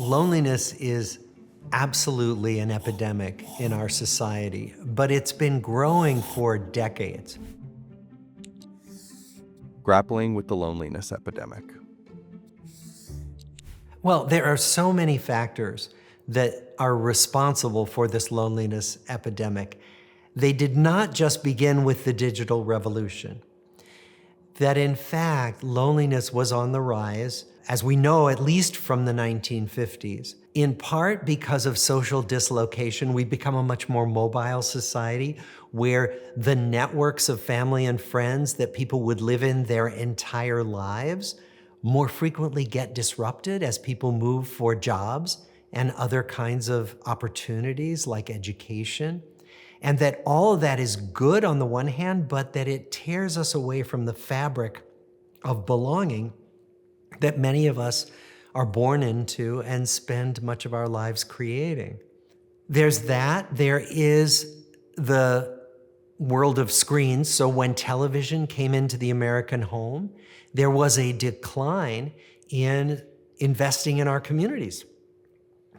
Loneliness is absolutely an epidemic in our society, but it's been growing for decades. Grappling with the loneliness epidemic. Well, there are so many factors that are responsible for this loneliness epidemic. They did not just begin with the digital revolution. That in fact, loneliness was on the rise, as we know, at least from the 1950s. In part because of social dislocation, we've become a much more mobile society where the networks of family and friends that people would live in their entire lives more frequently get disrupted as people move for jobs and other kinds of opportunities like education. And that all of that is good on the one hand, but that it tears us away from the fabric of belonging that many of us are born into and spend much of our lives creating. There's that. There is the world of screens. So when television came into the American home, there was a decline in investing in our communities.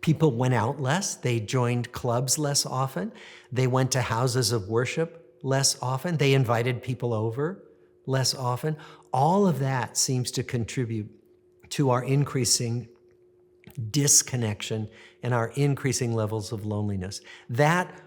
People went out less, they joined clubs less often, they went to houses of worship less often, they invited people over less often. All of that seems to contribute to our increasing disconnection and our increasing levels of loneliness. That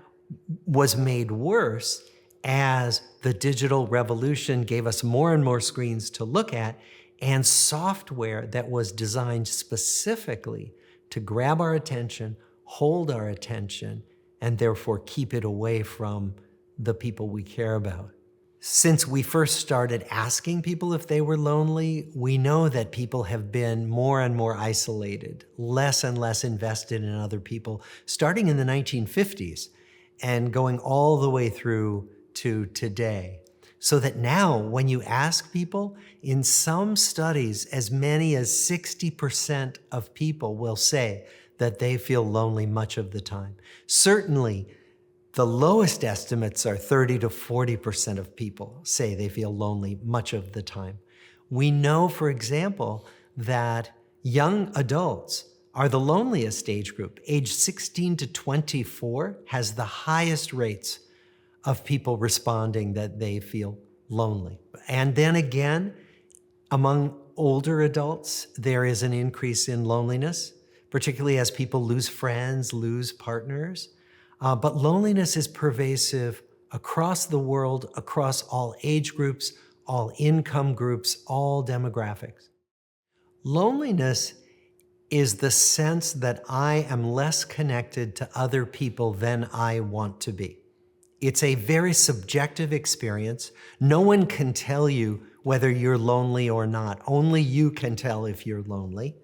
was made worse as the digital revolution gave us more and more screens to look at and software that was designed specifically to grab our attention, hold our attention, and therefore keep it away from the people we care about. Since we first started asking people if they were lonely, we know that people have been more and more isolated, less and less invested in other people, starting in the 1950s and going all the way through to today. So that now, when you ask people, in some studies, as many as 60% of people will say that they feel lonely much of the time. Certainly, the lowest estimates are 30 to 40% of people say they feel lonely much of the time. We know, for example, that young adults are the loneliest age group. Age 16 to 24 has the highest rates of people responding that they feel lonely. And then again, among older adults, there is an increase in loneliness, particularly as people lose friends, lose partners. But loneliness is pervasive across the world, across all age groups, all income groups, all demographics. Loneliness is the sense that I am less connected to other people than I want to be. It's a very subjective experience. No one can tell you whether you're lonely or not. Only you can tell if you're lonely.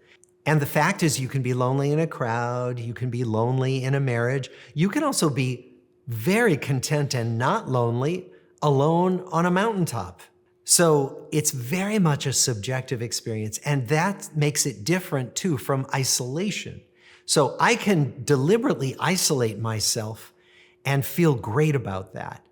And the fact is, you can be lonely in a crowd, you can be lonely in a marriage. You can also be very content and not lonely alone on a mountaintop. So it's very much a subjective experience, and that makes it different too from isolation. So I can deliberately isolate myself and feel great about that.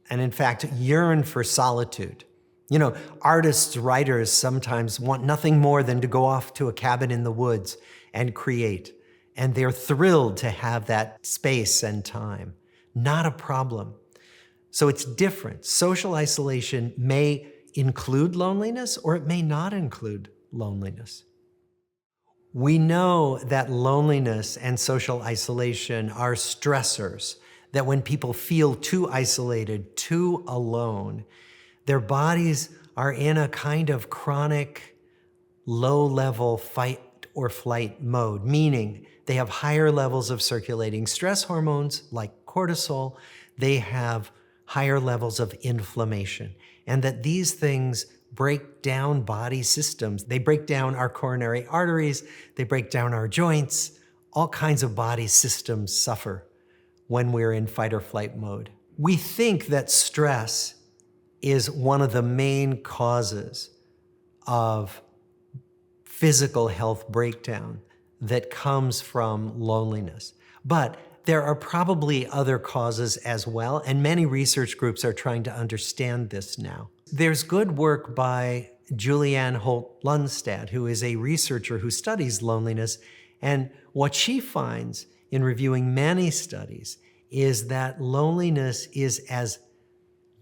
And in fact, yearn for solitude. You know, artists, writers sometimes want nothing more than to go off to a cabin in the woods and create. And they're thrilled to have that space and time. Not a problem. So it's different. Social isolation may include loneliness or it may not include loneliness. We know that loneliness and social isolation are stressors, that when people feel too isolated, too alone, their bodies are in a kind of chronic, low-level fight or flight mode, meaning they have higher levels of circulating stress hormones like cortisol, they have higher levels of inflammation, and that these things break down body systems. They break down our coronary arteries, they break down our joints, all kinds of body systems suffer when we're in fight or flight mode. We think that stress is one of the main causes of physical health breakdown that comes from loneliness. But there are probably other causes as well, and many research groups are trying to understand this now. There's good work by Julianne Holt-Lundstad, who is a researcher who studies loneliness And what she finds in reviewing many studies is that loneliness is as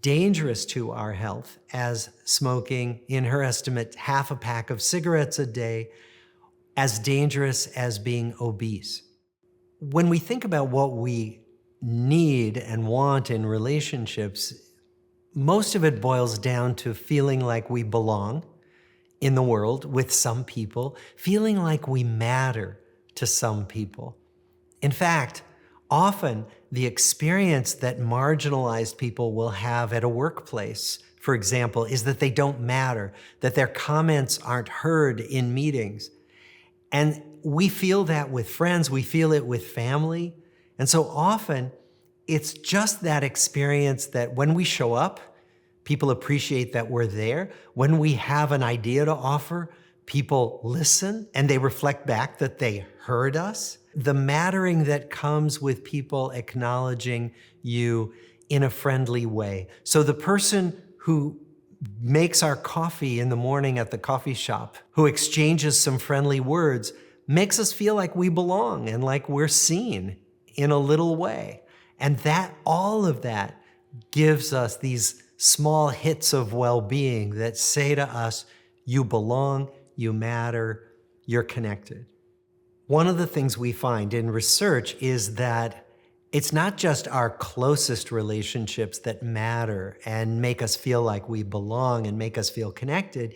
dangerous to our health as smoking, in her estimate, half a pack of cigarettes a day, as dangerous as being obese. When we think about what we need and want in relationships, most of it boils down to feeling like we belong in the world with some people, feeling like we matter to some people. In fact, often the experience that marginalized people will have at a workplace, for example, is that they don't matter, that their comments aren't heard in meetings. And we feel that with friends, we feel it with family. And so often it's just that experience that when we show up, people appreciate that we're there. When we have an idea to offer, people listen and they reflect back that they heard us. The mattering that comes with people acknowledging you in a friendly way. So the person who makes our coffee in the morning at the coffee shop, who exchanges some friendly words, makes us feel like we belong and like we're seen in a little way. And that, all of that gives us these small hits of well-being that say to us, you belong, you matter, you're connected. One of the things we find in research is that it's not just our closest relationships that matter and make us feel like we belong and make us feel connected.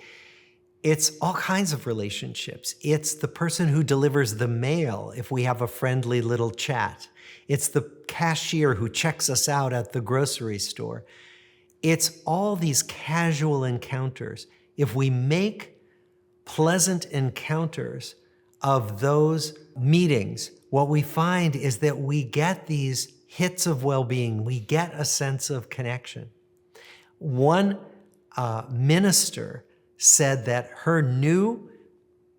It's all kinds of relationships. It's the person who delivers the mail if we have a friendly little chat. It's the cashier who checks us out at the grocery store. It's all these casual encounters. If we make pleasant encounters of those meetings, what we find is that we get these hits of well-being. We get a sense of connection. One minister said that her new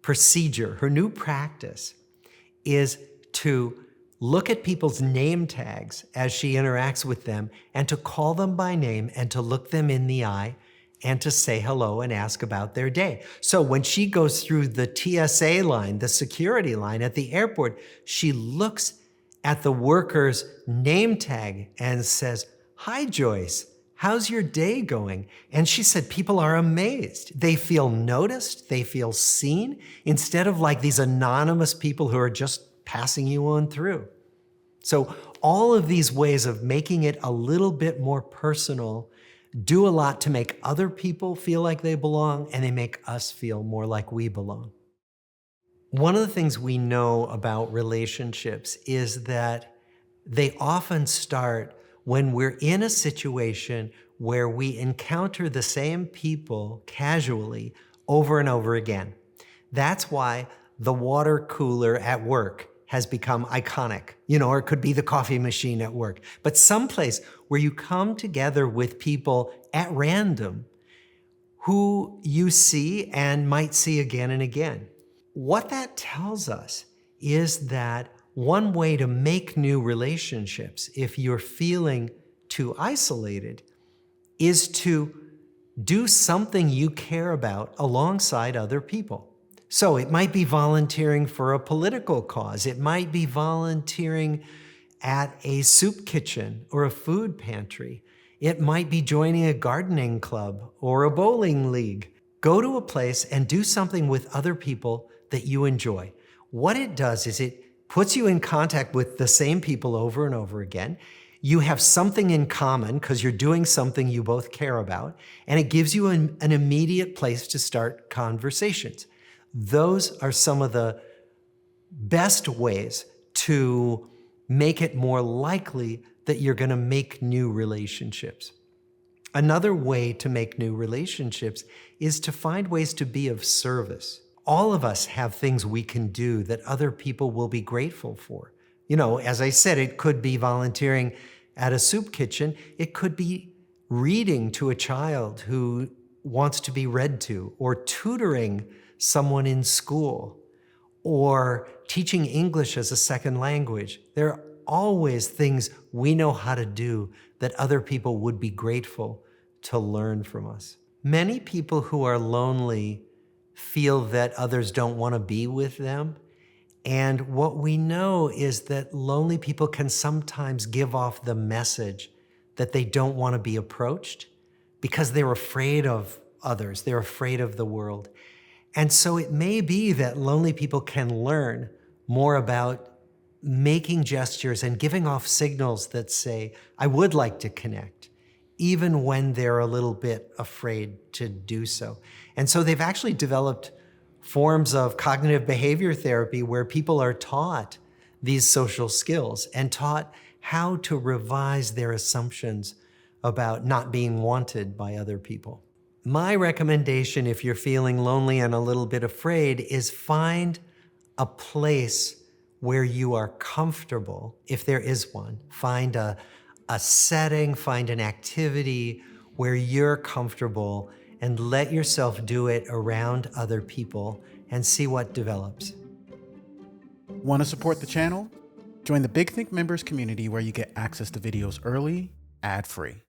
procedure, her new practice, is to look at people's name tags as she interacts with them and to call them by name and to look them in the eye and to say hello and ask about their day. So when she goes through the TSA line, the security line at the airport, she looks at the worker's name tag and says, "Hi, Joyce, how's your day going?" And she said people are amazed. They feel noticed, they feel seen, instead of like these anonymous people who are just passing you on through. So all of these ways of making it a little bit more personal do a lot to make other people feel like they belong, and they make us feel more like we belong. One of the things we know about relationships is that they often start when we're in a situation where we encounter the same people casually over and over again. That's why the water cooler at work has become iconic, or it could be the coffee machine at work. But someplace where you come together with people at random who you see and might see again and again. What that tells us is that one way to make new relationships, if you're feeling too isolated, is to do something you care about alongside other people. So it might be volunteering for a political cause. It might be volunteering at a soup kitchen or a food pantry. It might be joining a gardening club or a bowling league. Go to a place and do something with other people that you enjoy. What it does is it puts you in contact with the same people over and over again. You have something in common because you're doing something you both care about, and it gives you an immediate place to start conversations. Those are some of the best ways to make it more likely that you're going to make new relationships. Another way to make new relationships is to find ways to be of service. All of us have things we can do that other people will be grateful for. As I said, it could be volunteering at a soup kitchen. It could be reading to a child who wants to be read to, or tutoring someone in school, or teaching English as a second language. There are always things we know how to do that other people would be grateful to learn from us. Many people who are lonely feel that others don't want to be with them, And what we know is that lonely people can sometimes give off the message that they don't want to be approached because they're afraid of others, they're afraid of the world. And so it may be that lonely people can learn more about making gestures and giving off signals that say, I would like to connect, even when they're a little bit afraid to do so. And so they've actually developed forms of cognitive behavior therapy where people are taught these social skills and taught how to revise their assumptions about not being wanted by other people. My recommendation, if you're feeling lonely and a little bit afraid, is find a place where you are comfortable, if there is one. Find a setting, find an activity where you're comfortable, and let yourself do it around other people and see what develops. Want to support the channel? Join the Big Think members community where you get access to videos early, ad-free.